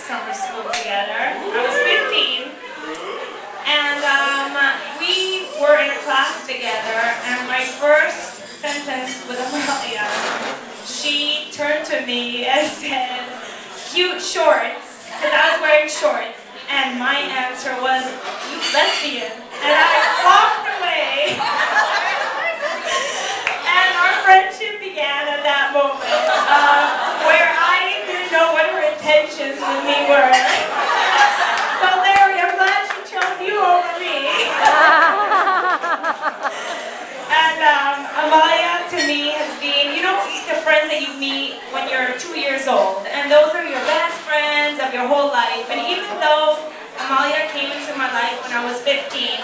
summer school together. I was 15, and we were in a class together, and my first sentence with Amalia, she turned to me and said, "Cute shorts," because I was wearing shorts, and my answer was, "You lesbian," and I walked away. And our friendship began at that moment, where I didn't know what her intentions with me were. So Larry, I'm glad she chose you over me. And Amalia, to me, has been, you know, the friends that you meet when you're 2 years old, and those are your best friends of your whole life. And even though Amalia came into my life when I was 15,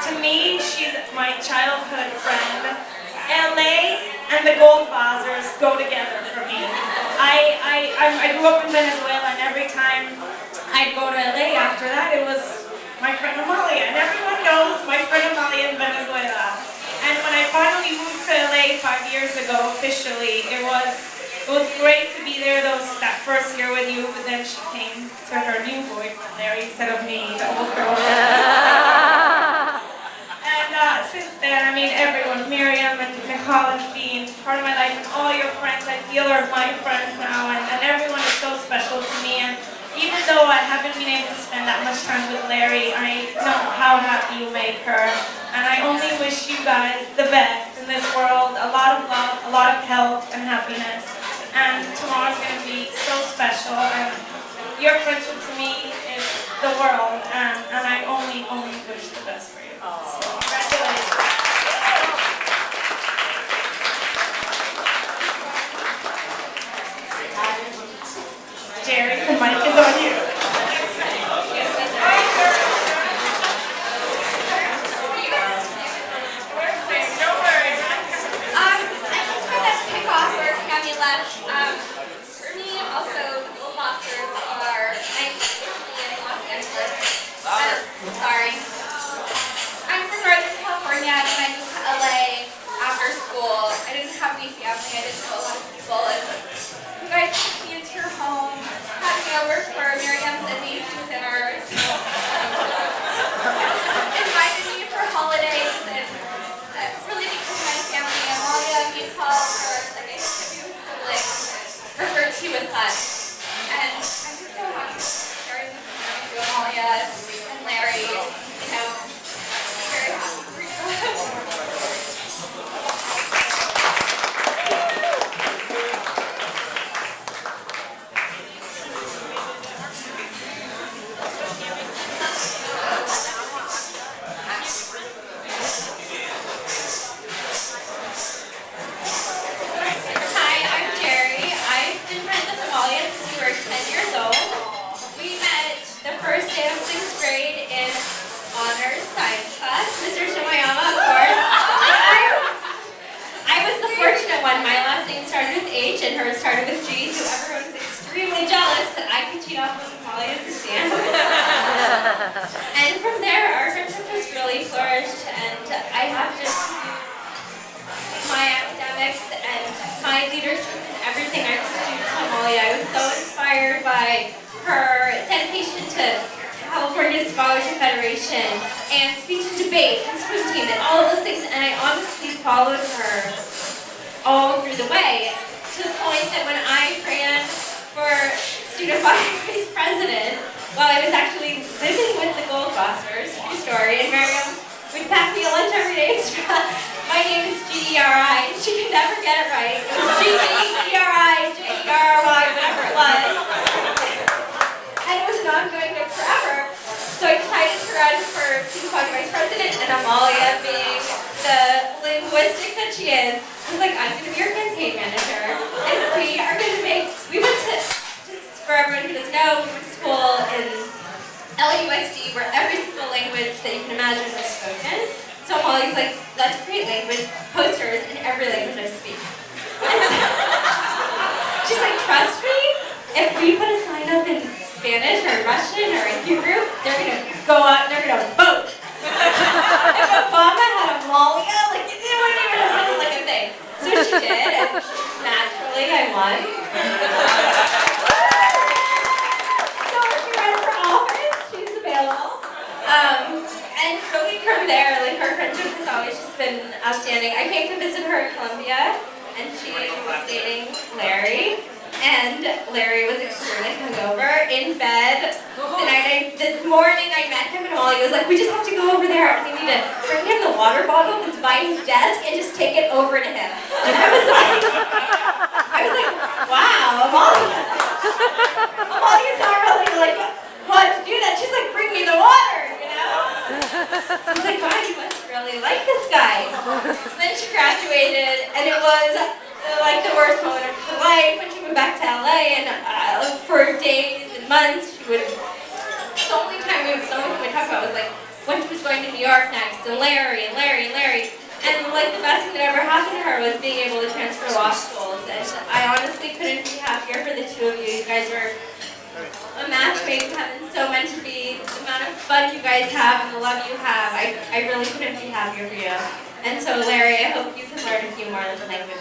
to me, she's my childhood friend. LA and the Goldwassers go together for me. I grew up in Venezuela, and every time I'd go to LA after that, it was my friend Amalia, and everyone knows my friend Amalia in Venezuela. And when I finally moved to LA 5 years ago, officially, it was great to be there that first year with you, but then she came to her new boyfriend there instead of me, the old girl. Since then, I mean, everyone, Miriam and Michal have been part of my life, and all your friends, I feel, are my friends now, and everyone is so special to me. And even though I haven't been able to spend that much time with Larry, I know how happy you make her, and I only wish you guys the best in this world, a lot of love, a lot of health and happiness, and tomorrow's going to be so special, and your friendship to me is the world, and I only wish the best for you. So, congratulations. Jerry, the mic is on you. For me, also, the Goldwassers are my family in Los Angeles. Sorry. I'm from Northern California, and when I moved to LA after school, I didn't have any family, I didn't know a lot of people, and you guys took me into your home, had me over for Miriam's amazing dinners, invited me for holidays, and really became my family. Amalia, Michal, like I said, you referred to as us. And I'm just so happy to sharing this time with Amalia and Larry. You know, very happy for you. One, my last name started with H and hers started with G, so everyone's extremely jealous that I can cheat off with Amalia to stand. And from there, our friendship just really flourished, and I have just my academics and my leadership and everything I pursued to Amalia. I was so inspired by her dedication to California Scholarship Federation and speech and debate and swim team and all of those things, and I honestly followed her all through the way, to the point that when I ran for student body vice president, while I was actually living with the Goldwassers, true story, and Miriam would pack me a lunch every day extra. My name is G-E-R-I, and she could never get it right. It was G-E-R-I, J-E-R-R-Y, whatever it was. And it was an ongoing thing forever. So I decided to run for student body vice president, and Amalia, being the linguistic that she is, I was like, I'm going to be your campaign manager, and we are going to we went to, just for everyone who doesn't know, we went to school in LAUSD, where every single language that you can imagine was spoken. So Molly's like, let's create language posters in every language I speak. And so, she's like, trust me, if we put a sign up in Spanish or Russian or in Hebrew, they're going to go out and they're going to vote. If Obama had Amalia, like, it wouldn't even have been like a thing. So she did, and naturally I won. So Larry was extremely hungover in bed. The morning I met him and Molly was like, we just have to go over there and we need to bring him the water bottle that's by his desk and just take it over to him. And I was like, wow, Amalia. Amalia's not really like, want to do that. She's like, bring me the water, you know? So I was like, wow, you must really like this guy. So then she graduated and it was like the worst moment of her life when she went back to LA, and for days and months she would, the only time we would talk about was like when she was going to New York next, and Larry. And like the best thing that ever happened to her was being able to transfer law schools, and I honestly couldn't be happier for the two of you. You guys were a match made in heaven, so meant to be. The amount of fun you guys have and the love you have, I really couldn't be happier for you. And so Larry, I hope you can learn a few more languages.